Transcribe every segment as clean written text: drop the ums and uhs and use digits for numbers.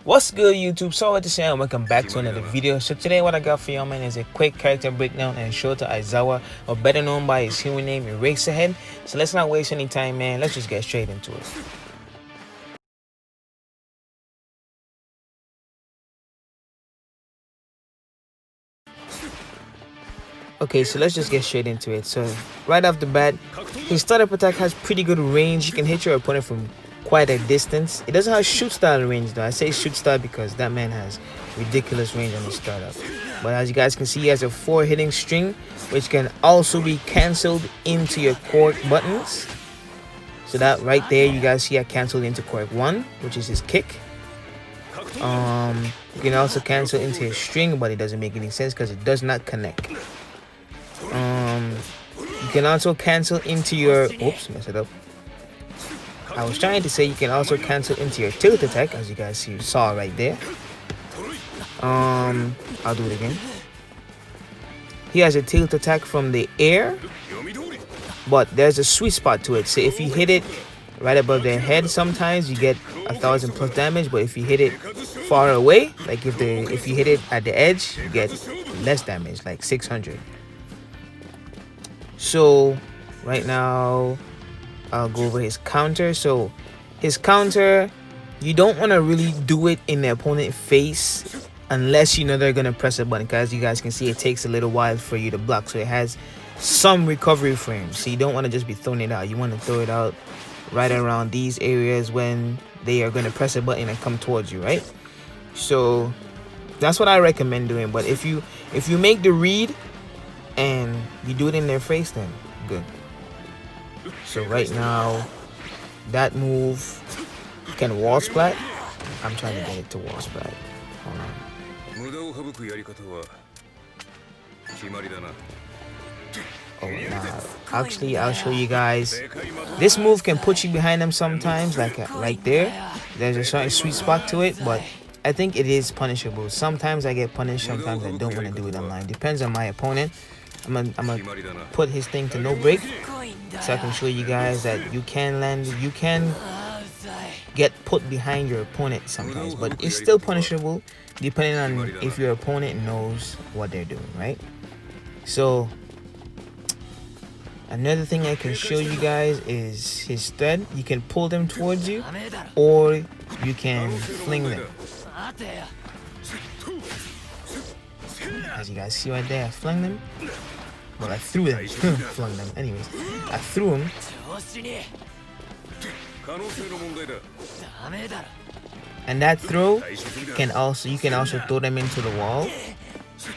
What's good, YouTube? So what to say, and welcome back to another video. So today what I got for y'all, man, is a quick character breakdown and Shota Aizawa, or better known by his human name Eraserhead. So let's not waste any time, man. Let's just get straight into it. Okay, so let's just get straight into it. So right off the bat, his startup attack has pretty good range. You can hit your opponent from quite a distance. It doesn't have shoot style range though. I say shoot style because that man has ridiculous range on his startup. But as you guys can see, he has a 4 hitting string, which can also be cancelled into your Quirk buttons. So that right there, you guys see I canceled into Quirk 1, which is his kick. You can also cancel into his string, but it doesn't make any sense because it does not connect. You can also cancel into your oops, mess it up. I was trying to say you can also cancel into your tilt attack, as you guys saw right there. I'll do it again. He has a tilt attack from the air, but there's a sweet spot to it. So if you hit it right above their head, sometimes you get 1000 plus damage, but if you hit it far away, like if you hit it at the edge, you get less damage, like 600. So right now I'll go over his counter. So his counter, you don't want to really do it in the opponent's face unless you know they're going to press a button, because you guys can see it takes a little while for you to block. So it has some recovery frames, so you don't want to just be throwing it out. You want to throw it out right around these areas when they are going to press a button and come towards you, right? So that's what I recommend doing. But if you make the read and you do it in their face, then good. So right now, that move can wall splat. I'm trying to get it to wall splat. Hold on. Oh, nah. Actually, I'll show you guys. This move can put you behind them sometimes, like right there. There's a certain sweet spot to it, but I think it is punishable. Sometimes I get punished, sometimes I don't want to do it online. Depends on my opponent. I'm gonna put his thing to no break, so I can show you guys that you can get put behind your opponent sometimes, but it's still punishable depending on if your opponent knows what they're doing, right? So another thing I can show you guys is his thread. You can pull them towards you, or you can fling them. As you guys see right there, I flung them. Well, I threw them. Flung them. Anyways, I threw them. And that throw you can also throw them into the wall.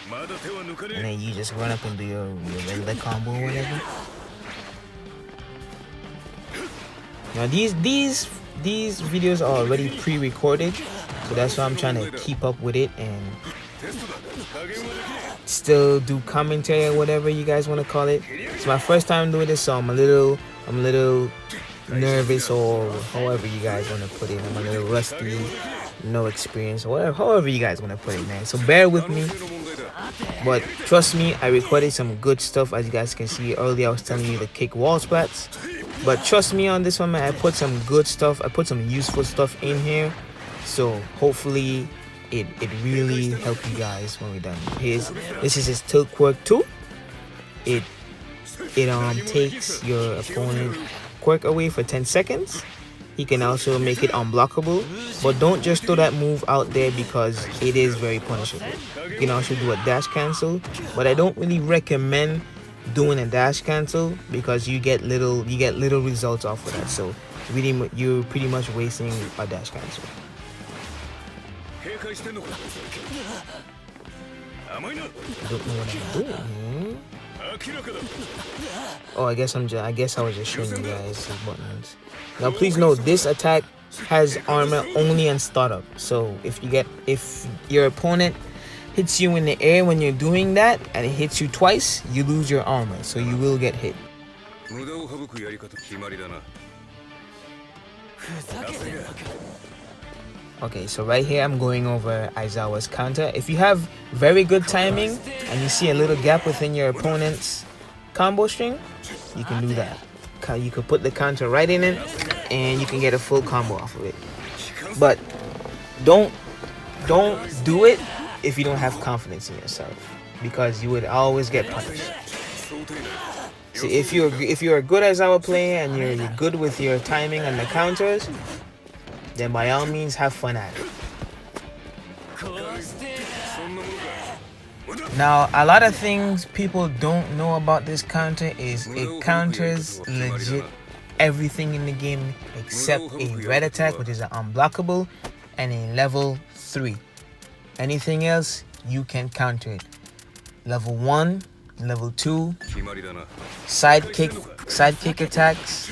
And then you just run up and do your regular combo or whatever. Now these videos are already pre-recorded, so that's why I'm trying to keep up with it and still do commentary or whatever you guys want to call it. It's my first time doing this, so I'm a little nervous, or however you guys want to put it. I'm a little rusty, no experience, or whatever, however you guys want to put it, man. So bear with me, but trust me, I recorded some good stuff. As you guys can see earlier, I was telling you to kick wall splats, but trust me on this one, man. I put some good stuff, I put some useful stuff in here, so hopefully it really helped you guys when we're done. This is his tilt Quirk 2. It takes your opponent Quirk away for 10 seconds. He can also make it unblockable, but don't just throw that move out there because it is very punishable. You can also do a dash cancel, but I don't really recommend doing a dash cancel because you get little results off of that. So really, you're pretty much wasting a dash cancel. I don't know what I'm doing. Oh, I guess I was just showing you guys the buttons. Now please note, this attack has armor only on startup. So if your opponent hits you in the air when you're doing that and it hits you twice, you lose your armor, so you will get hit. Okay, so right here I'm going over Aizawa's counter. If you have very good timing and you see a little gap within your opponent's combo string, you can do that. You could put the counter right in it and you can get a full combo off of it. But don't don't do it if you don't have confidence in yourself, because you would always get punished. See, if you're a good Aizawa player and you're good with your timing and the counters, then by all means have fun at it. Now, a lot of things people don't know about this counter is it counters legit everything in the game except a red attack, which is an unblockable, and a level 3. Anything else, you can counter it. Level 1, level 2, sidekick attacks,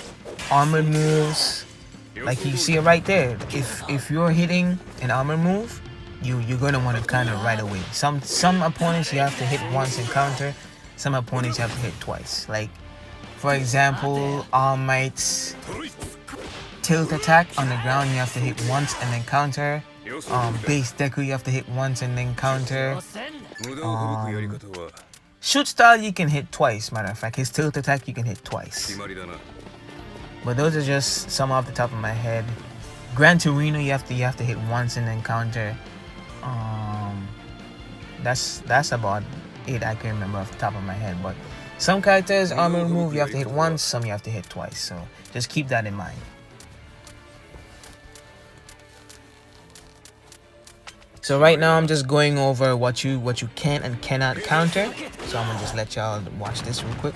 armor moves. Like you see it right there. If you're hitting an armor move, you're gonna want to counter right away. Some opponents you have to hit once and counter. Some opponents you have to hit twice. Like, for example, All Might's tilt attack on the ground you have to hit once and then counter. Base Deku you have to hit once and then counter. Shoot style you can hit twice. Matter of fact, his tilt attack you can hit twice. But those are just some off the top of my head. Gran Torino you have to hit once and then counter. That's about it I can remember off the top of my head. But some characters armor move you have to hit once, some you have to hit twice. So just keep that in mind. So right now I'm just going over what you can and cannot counter. So I'm gonna just let y'all watch this real quick.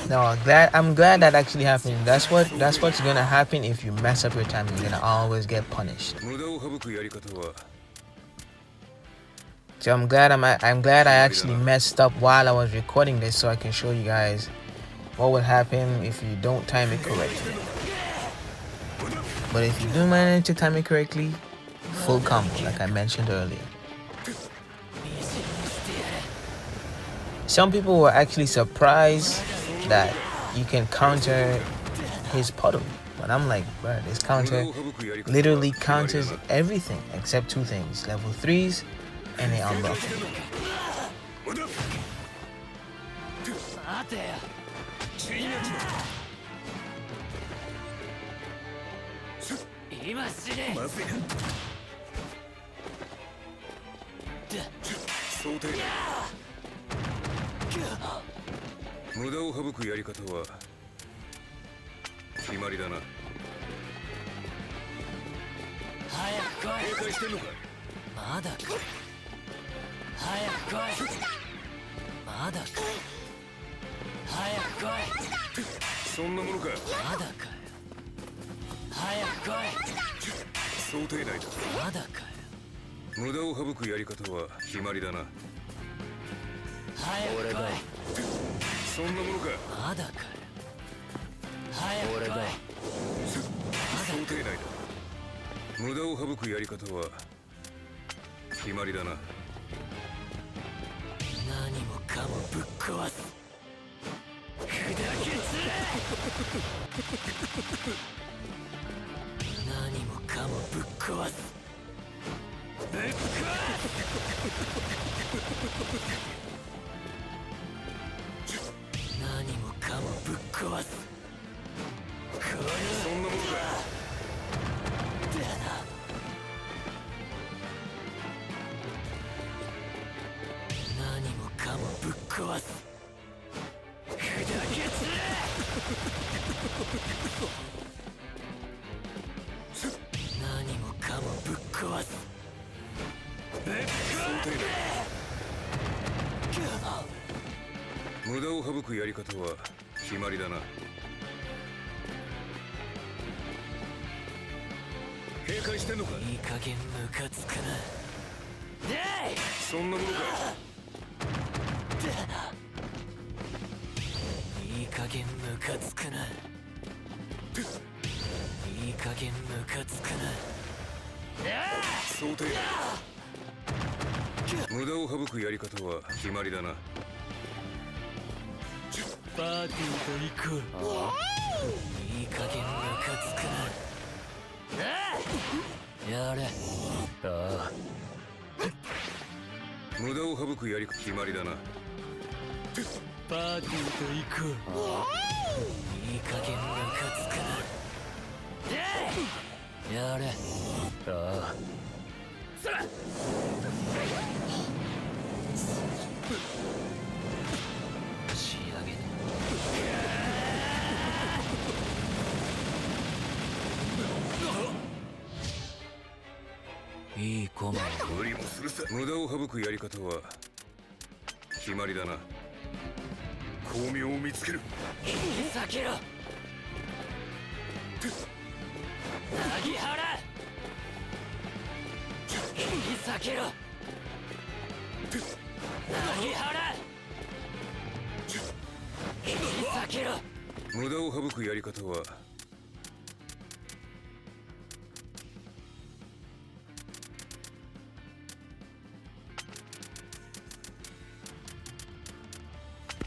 No, I'm glad that actually happened. That's what's gonna happen if you mess up your time. You're gonna always get punished. So I'm glad I actually messed up while I was recording this, so I can show you guys what would happen if you don't time it correctly. But if you do manage to time it correctly, full combo, like I mentioned earlier. Some people were actually surprised that you can counter his puddle, but I'm like, bro, this counter literally counters everything except 2 things: level 3s and the unblockable.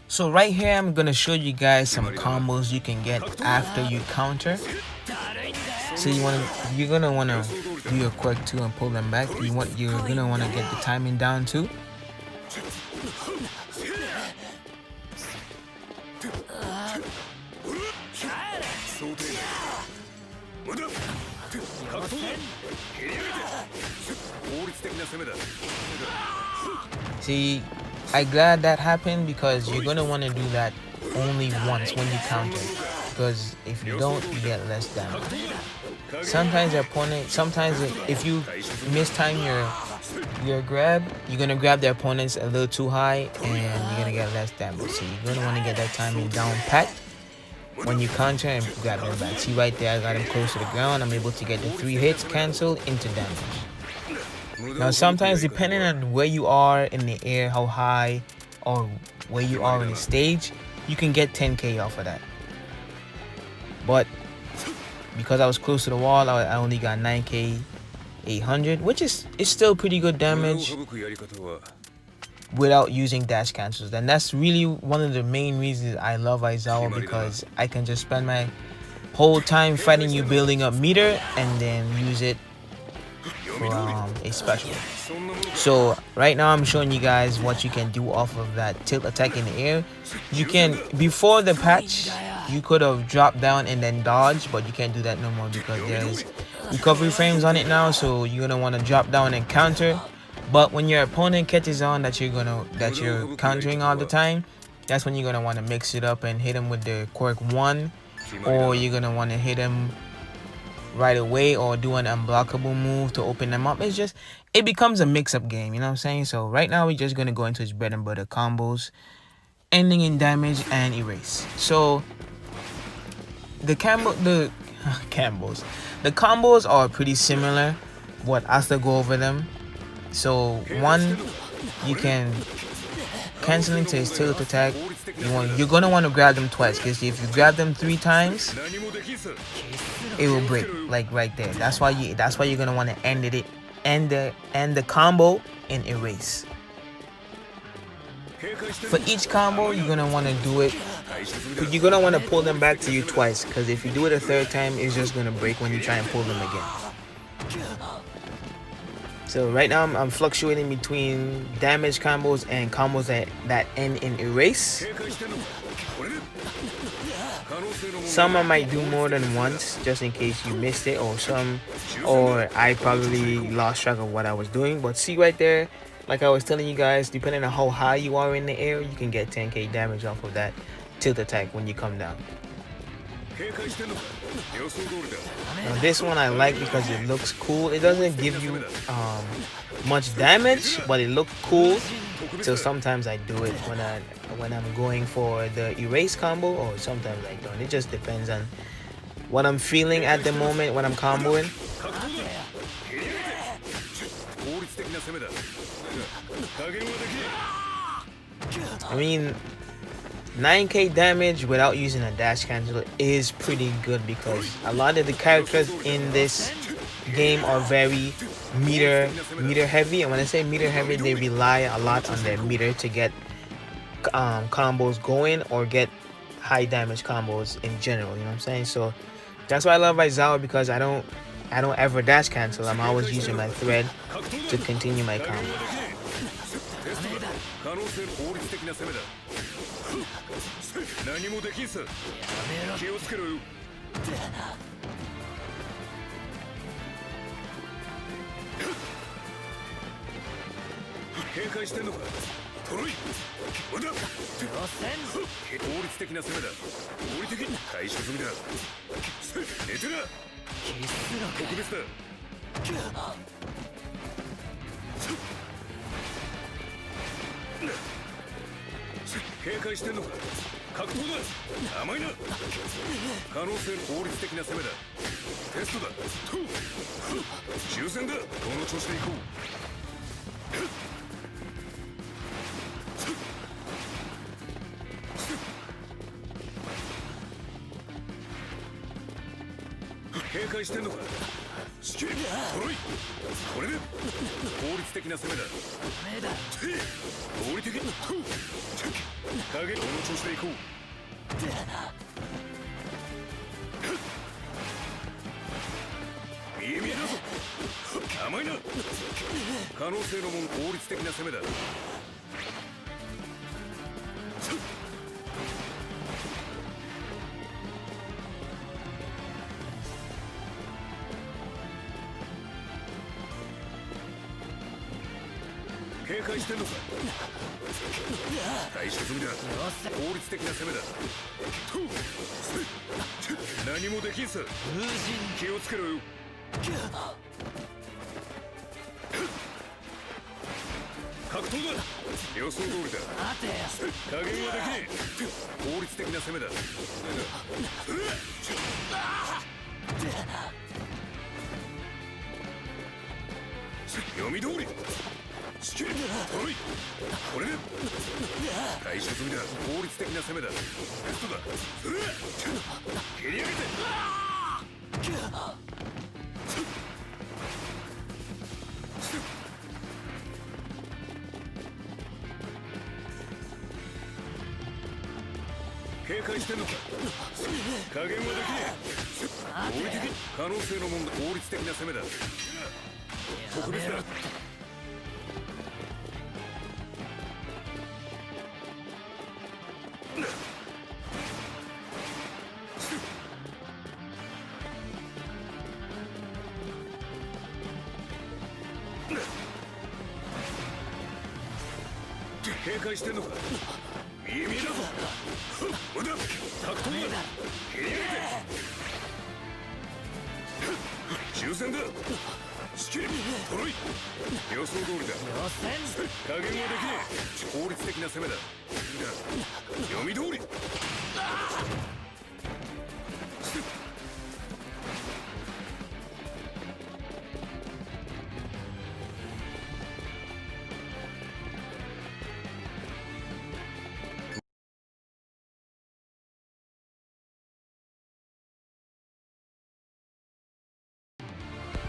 So right here, I'm gonna show you guys some combos you can get after you counter. So you're gonna wanna do your Quirk 2 and pull them back. You're gonna wanna get the timing down too. See, I'm glad that happened because you're gonna want to do that only once when you counter, because if you don't, you get less damage. Sometimes your opponent, if you mistime your grab, you're gonna grab the opponents a little too high and you're gonna get less damage. So you're gonna want to get that timing down pat when you counter and grab them back. See right there, I got him close to the ground. I'm able to get the 3 hits canceled into damage. Now sometimes depending on where you are in the air, how high or where you are in the stage, you can get 10k off of that. But because I was close to the wall, I only got 9k 800, which is still pretty good damage without using dash cancels. And that's really one of the main reasons I love Aizawa, because I can just spend my whole time fighting you building up meter and then use it for a special. So right now I'm showing you guys what you can do off of that tilt attack in the air. You can, before the patch, you could have dropped down and then dodge, but you can't do that no more because there's recovery frames on it now. So you're gonna want to drop down and counter. But when your opponent catches on that you're countering all the time, that's when you're gonna want to mix it up and hit him with the Quirk 1, or you're gonna want to hit him right away or do an unblockable move to open them up. It becomes a mix-up game, you know what I'm saying? So right now we're just gonna go into his bread and butter combos, ending in damage and erase. So the combos are pretty similar, but I still go over them. So one, you can cancel into his tilt attack. You're gonna want to grab them twice, because if you grab them 3 times, it will break, like right there. That's why you're gonna want to end the combo in erase. For each combo, you're gonna want to do it. You're gonna want to pull them back to you twice, because if you do it a 3rd time, it's just gonna break when you try and pull them again. So right now I'm fluctuating between damage combos and combos that end in erase. Some I might do more than once just in case you missed it, or I probably lost track of what I was doing. But see right there, like I was telling you guys, depending on how high you are in the air, you can get 10k damage off of that tilt attack when you come down. Now this one I like because it looks cool. It doesn't give you much damage, but it looks cool. So sometimes I do it when I'm going for the erase combo, or sometimes I don't. It just depends on what I'm feeling at the moment when I'm comboing. I mean, 9k damage without using a dash cancel is pretty good, because a lot of the characters in this game are very meter heavy, and when I say meter heavy, they rely a lot on their meter to get combos going or get high damage combos in general. You know what I'm saying? So that's why I love Aizawa, because I don't ever dash cancel. I'm always using my thread to continue my combo.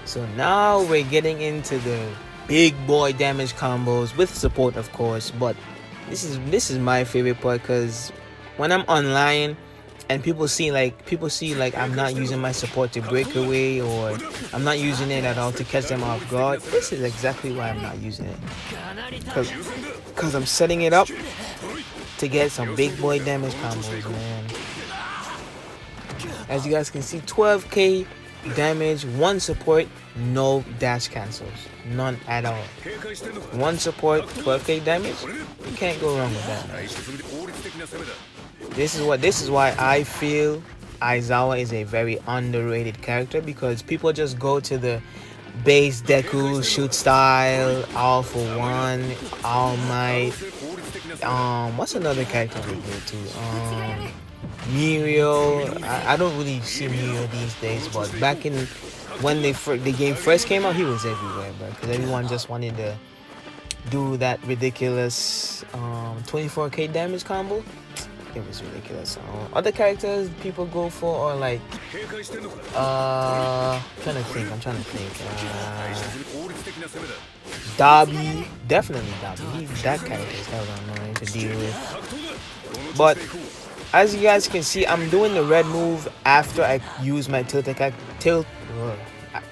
So now we're getting into the big boy damage combos with support, of course. But this is my favorite part, because when I'm online and people see like I'm not using my support to break away, or I'm not using it at all to catch them off guard, this is exactly why I'm not using it. Because I'm setting it up to get some big boy damage combos, man. As you guys can see, 12k damage, one support, no dash cancels, none at all. One support, 12k damage, you can't go wrong with that, man. This is why I feel Aizawa is a very underrated character, because people just go to the base Deku shoot style, all for one, All Might. What's another character they go to? Mirio. I don't really see Mirio these days, but back in when the game first came out, he was everywhere, bro. Because everyone just wanted to do that ridiculous 24k damage combo. It was ridiculous. Other characters people go for are like I'm trying to think. Darby, definitely Darby. That character is hell annoying to deal with. But as you guys can see, I'm doing the red move after I use my tilt attack.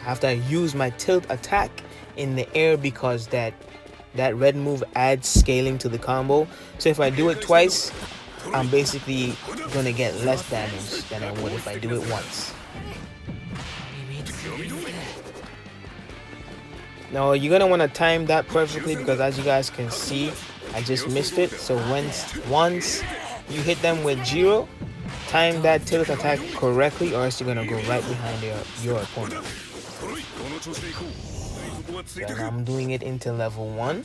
After I use my tilt attack in the air, because that red move adds scaling to the combo. So if I do it twice, I'm basically gonna get less damage than I would if I do it once. Now you're gonna want to time that perfectly, because as you guys can see, I just missed it. So once you hit them with 0, time that tilt attack correctly, or else you're gonna go right behind your opponent. So now I'm doing it into level 1.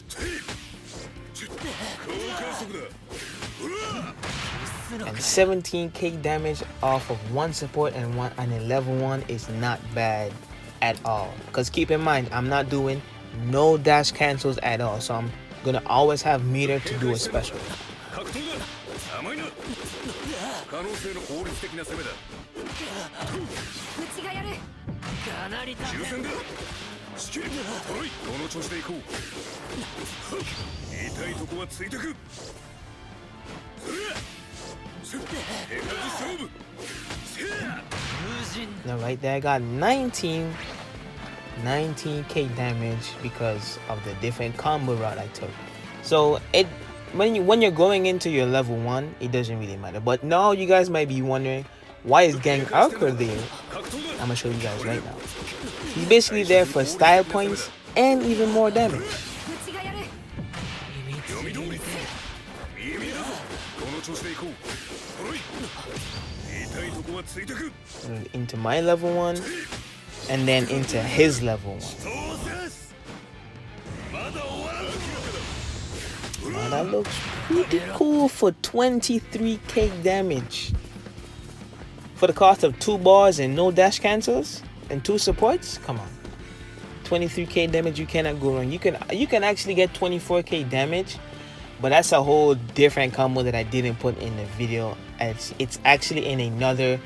And 17k damage off of one support and a level 1 is not bad at all. Because keep in mind, I'm not doing no dash cancels at all, so I'm gonna always have meter to do a special. Now right there I got 19k damage because of the different combo route I took. So when you're going into your level 1, it doesn't really matter. But now you guys might be wondering, why is Gang Archer there? I'm gonna show you guys right now. He's basically there for style points and even more damage. Into my level 1 and then into his level 1. Now that looks pretty cool for 23k damage. For the cost of 2 bars and no dash cancels and 2 supports, come on. 23k damage, you cannot go wrong. You can actually get 24k damage, but that's a whole different combo that I didn't put in the video. It's actually in another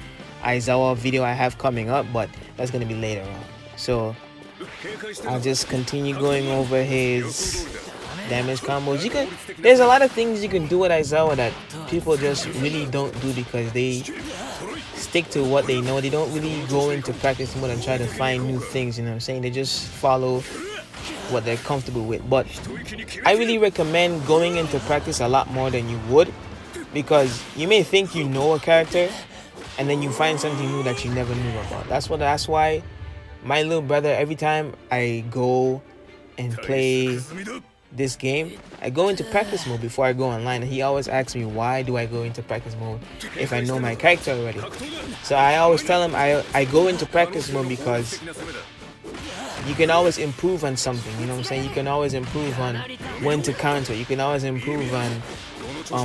Aizawa video I have coming up, but that's gonna be later on. So I'll just continue going over his damage combos. There's a lot of things you can do with Aizawa that people just really don't do because they stick to what they know. They don't really go into practice mode and try to find new things, you know what I'm saying? They just follow what they're comfortable with. But I really recommend going into practice a lot more than you would, because you may think you know a character and then you find something new that you never knew about. That's why my little brother, every time I go and play this game, I go into practice mode before I go online, and he always asks me, why do I go into practice mode if I know my character already? So I always tell him I go into practice mode because you can always improve on something, you know what I'm saying? You can always improve on when to counter. You can always improve on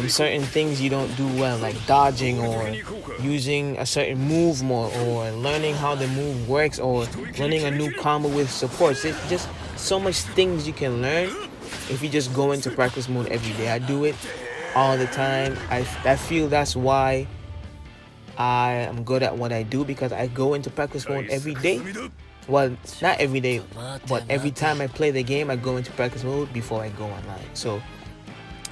certain things you don't do well, like dodging or using a certain move more, or learning how the move works, or running a new combo with supports. It's just so much things you can learn if you just go into practice mode every day. I do it all the time. I feel that's why I am good at what I do, because I go into practice mode every day. Well, not every day, but every time I play the game, I go into practice mode before I go online. So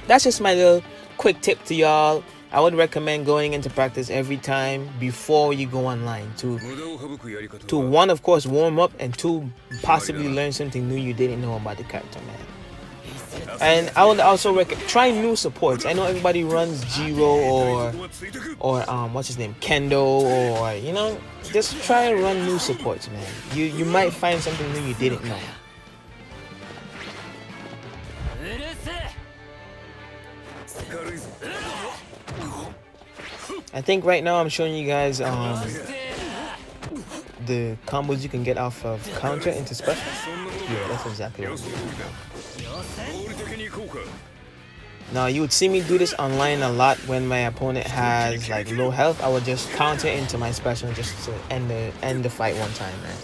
that's just my little quick tip to y'all. I would recommend going into practice every time before you go online to 1, of course, warm up, and 2, possibly learn something new you didn't know about the character, man. And I would also try new supports. I know everybody runs Jiro or what's his name, Kendo, or you know, just try and run new supports, man. You might find something new you didn't know. I think right now I'm showing you guys the combos you can get off of counter into special. Yeah, that's exactly what I'm doing. Now you would see me do this online a lot when my opponent has like low health. I would just counter into my special just to end the fight one time, man.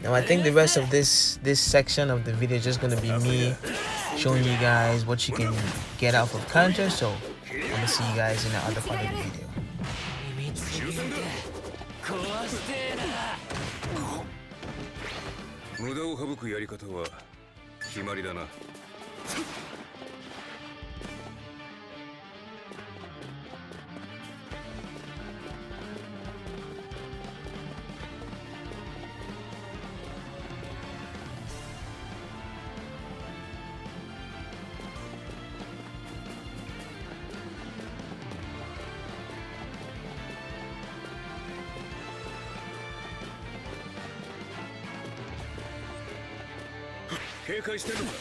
Now I think the rest of this section of the video is just gonna be me showing you guys what you can get out of counter. So I'm gonna see you guys in the other part of the video. 無駄を省くやり方は決まりだな。警戒してるのか。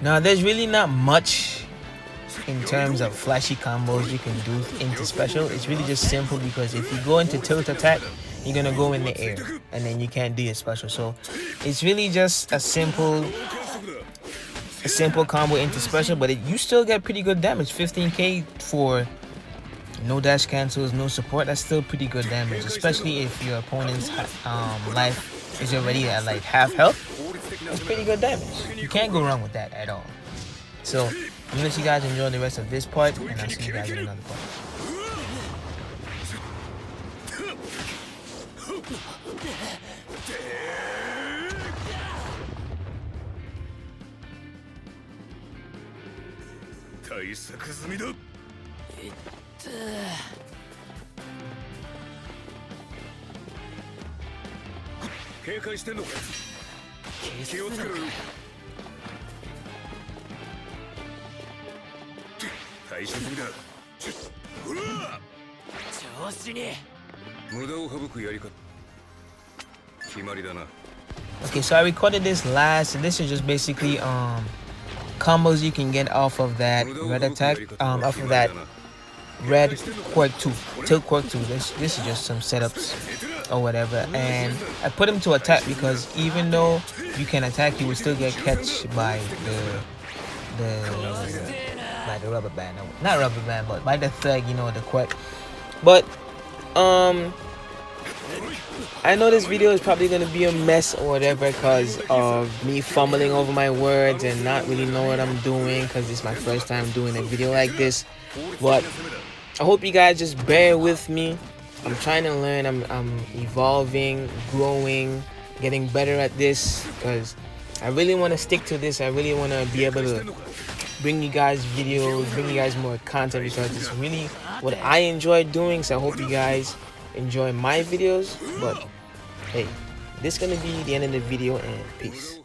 Now, there's really not much in terms of flashy combos you can do into special. It's really just simple because if you go into tilt attack, you're gonna go in the air and then you can't do your special. So it's really just a simple combo into special, but you still get pretty good damage. 15k for no dash cancels, no support. That's still pretty good damage, especially if your opponent's life is already at like half health. It's pretty good damage. You can't go wrong with that at all. So I'm gonna let you guys enjoy the rest of this part, and I'll see you guys in another part. 対策済みだ。警戒してんのか。気をつけろよ。対処済みだ。調子に。無駄を省くやり方。決まりだな。Okay, so I recorded this last, and this is just basically combos you can get off of that red attack, off of that red Quirk 2, tilt Quirk 2. This is just some setups or whatever, and I put him to attack because even though you can attack, you will still get catch by the rubber band. No, not rubber band, but by the thug, you know, the Quirk. But I know this video is probably gonna be a mess or whatever because of me fumbling over my words and not really know what I'm doing because it's my first time doing a video like this. But I hope you guys just bear with me. I'm trying to learn. I'm evolving, growing, getting better at this because I really want to stick to this. I really want to be able to bring you guys videos, bring you guys more content because it's really what I enjoy doing. So I hope you guys enjoy my videos. But hey, this is gonna be the end of the video, and peace.